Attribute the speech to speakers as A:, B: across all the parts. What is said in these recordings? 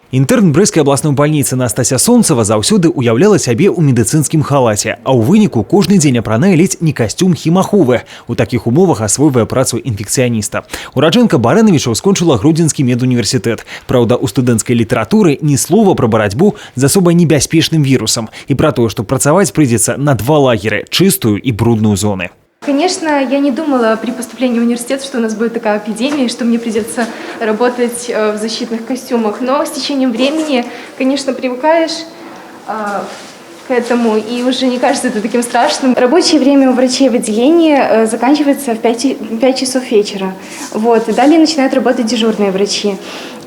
A: Інтэрн брэскай абласной бальніцы Настасья Солнцева заўсёды уяўляла сябе ў медыцынскім халаце, а ў выніку кожны дзень апранае ледзь не касцюм хімаховы. У такіх умовах асвойвае працу інфекцыяніста. Ураджэнка Баранавічаў скончыла Грудзенскі медуніверсітэт. Праўда, у студэнцкай літаратуры ні слова пра барацьбу з асоба небяспечным вірусам і пра тое, што працаваць прыйдзецца на два лагеры – чыстую і брудную зоны.
B: Конечно, я не думала при поступлении в университет, что у нас будет такая эпидемия, что мне придется работать в защитных костюмах. Но с течением времени, конечно, привыкаешь к этому, и уже не кажется это таким страшным. Рабочее время у врачей в отделении заканчивается в 5 часов вечера. Вот, и далее начинают работать дежурные врачи.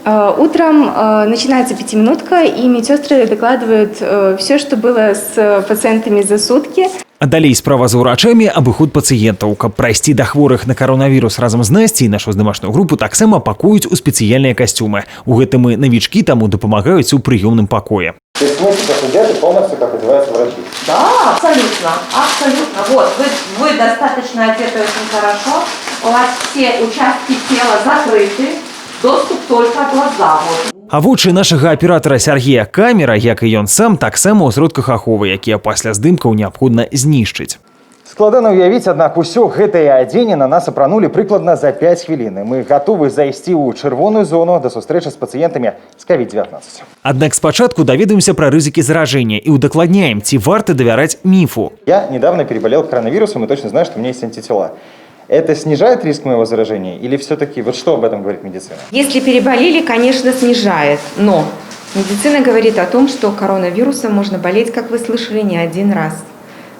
B: Утром начинается пятиминутка, и медсестры докладывают все, что было с пациентами за сутки.
A: А далей справа за ўрачамі абыход пацыентаў. Каб прайсці да хворых на коронавірус разам з Насцей, нашу здымачную групу таксама пакуюць у спецыяльныя касцюмы. У гэтым і навічкі таму дапамагаюць у прыёмным пакоі.
C: То есть мы сейчас одеты полностью, как одеваются врачи?
D: Да, абсолютно, абсолютно. Вот, вы достаточно одеты очень хорошо, у вас все участки тела закрыты, доступ только глаза. Вот.
A: А вочы нашага аператара Сергея камера, як і ён сам, таксама ў сродках аховы, якія пасля здымкаў неабходна знішчыць.
C: Складана уявіць, аднак усё гэтае адзенне на нас апранулі прыкладна за 5 хвілін. Мы гатовы зайсці ў чырвоную зону да сустрэчы з пацыентамі з COVID-19.
A: Аднак спачатку даведаемся пра рызыкі заражэння і удакладняем, ці варта давяраць міфу.
C: Я недавно переболел коронавирусом и точно знаю, что у меня есть антитела. Это снижает риск моего заражения или все-таки, вот что об этом говорит медицина?
E: Если переболели, конечно, снижает, но медицина говорит о том, что коронавирусом можно болеть, как вы слышали, не один раз,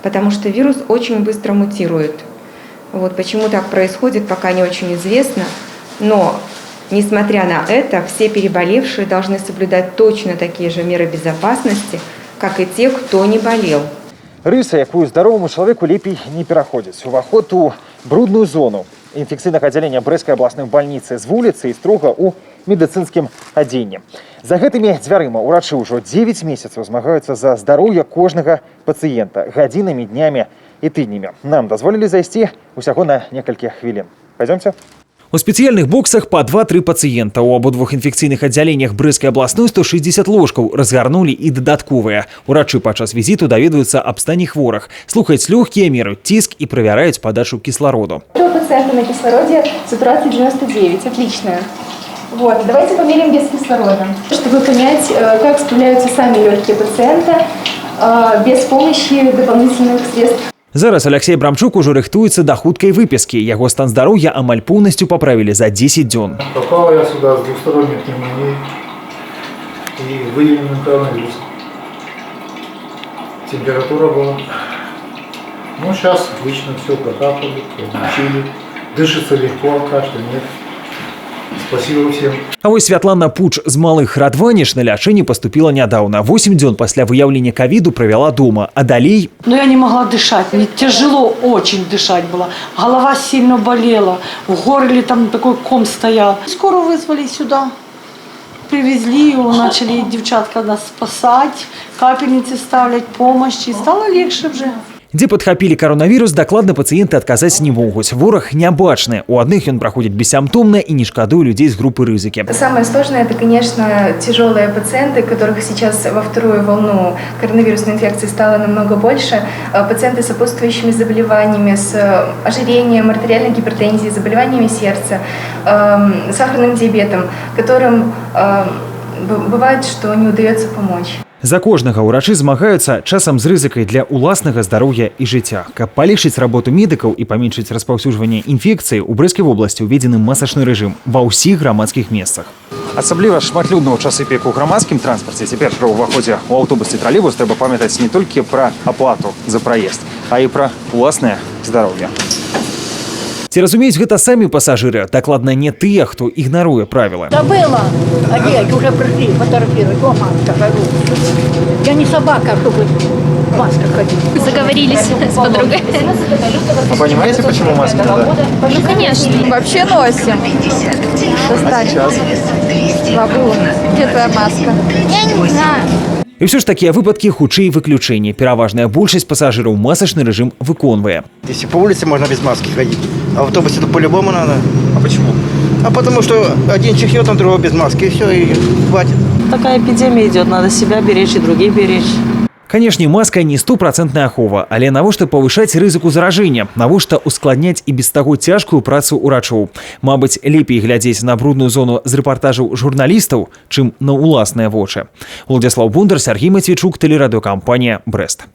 E: потому что вирус очень быстро мутирует. Вот почему так происходит, пока не очень известно, но несмотря на это, все переболевшие должны соблюдать точно такие же меры безопасности, как и те, кто не болел.
C: Рыса, якую здаровому человеку лепей не пераходзіць. Уваход у брудную зону інфекцыйнага аддзялення Брэскай абласной бальніцы з вуліцы і строга ў медыцынскім адзенні. За гэтымі дзвярыма ўрачы ўжо 9 месяцаў змагаюцца за здароўе кожнага пацыента гадзінамі, днямі і тыднямі. Нам дазволілі зайсці усяго на некалькі хвілін. Пойдёмте.
A: У спецыяльных боксах па 2-3 пацыента. У абодвух інфекцыйных аддзяленнях Брэскай абласной 160 ложкаў, разгарнулі і дадатковыя. Урачы падчас візіту даведаюцца аб стане хворых, слухаюць лёгкія, мераюць ціск і правяраюць падачу кіслароду.
B: У пациента на кислороде сатурация 99, отличная. Вот, давайте померим без кислорода, чтобы понять, как справляются сами легкие пациента без помощи дополнительных средств.
A: Зараз Алексей Брамчук ужо рыхтуецца да хуткай выпіскі. Яго стан здароўя амаль поўнасцю паправілі за 10 дзён.
F: Попал я сюда с двухсторонней пневмонией и выявленным коронавирусом. Температура была. Ну, сейчас обычно все прокапали, получили. Дышится легко, кашля нет. Спасибо всем.
A: А вось Святлана Пуч з Малых Радваніш на лячэнне поступила нядаўна. 8 дзён пасля выяўлення ковіду провела дома, а далей...
G: Но я не могла дышать, мне тяжело очень дышать было. Голова сильно болела, в горле там такой ком стоял. Скоро вызвали сюда, привезли его, начали девчатка нас спасать, капельницы ставлять, помощь, и стало легче уже.
A: Дзе падхапілі коронавірус, дакладна пацыенты адказаць не могуць. Вораг нябачны. У адных ён праходзіць бессімптомна і не шкадуе людзей з групы рызыкі.
B: Самое сложное – это, конечно, тяжелые пациенты, которых сейчас во вторую волну коронавирусной инфекции стало намного больше. Пациенты с сопутствующими заболеваниями, с ожирением, артериальной гипертензией, заболеваниями сердца, сахарным диабетом, которым бывает, что не удается помочь.
A: За кожнага ўрачы змагаюцца часам з рызыкай для ўласнага здароўя і жыцця. Каб палегчыць работу медыкаў і паменшыць распаўсюджванне інфекцыі, у Брэскай вобласці ўведзены масачны рэжым ва ўсіх грамадскіх месцах.
C: Асабліва шматлюдна ў часы піку ў грамадскім транспарце. Цяпер пры ўваходзе ў аўтобус ці тралейбус трэба памятаць не толькі пра аплату за праезд, а і пра ўласнае здароўе.
A: Ці разумеюць гэта самі пасажыры, дакладна не тыя, хто ігнаруе правілы.
H: Забыла одеть, уже пришли фотографировать. О, маска, говорю. Я не собака, чтобы маска ходить.
I: Заговорились с подругой.
C: Вы понимаете, почему маски надо?
I: Ну, конечно.
J: Вообще носим.
C: А сейчас?
J: Забыла. Где твоя маска?
I: Я не знаю.
A: І ўсё ж такія выпадкі хутчэй выключэнні. Пераважная большасць пасажыраў масачны рэжым выконвае.
K: Если по улице можно без маски ходить, а в автобусе это по-любому надо.
C: А почему?
K: А потому что один чихнет, там другой без маски, и все, и хватит.
G: такая эпидемия идет, надо себя беречь и других беречь.
A: Канешне, маска не 100% ахова, але навошта павышаць рызыку заражэння, навошта ускладняць і без таго цяжкую працу ўрачоў. Мабыць, лепей глядзець на брудную зону з рэпартажаў журналістаў, чым на ўласныя вочы. Владзіслаў Бондар, Сергей Матвейчук, тэлерадыёкампанія «Брэст».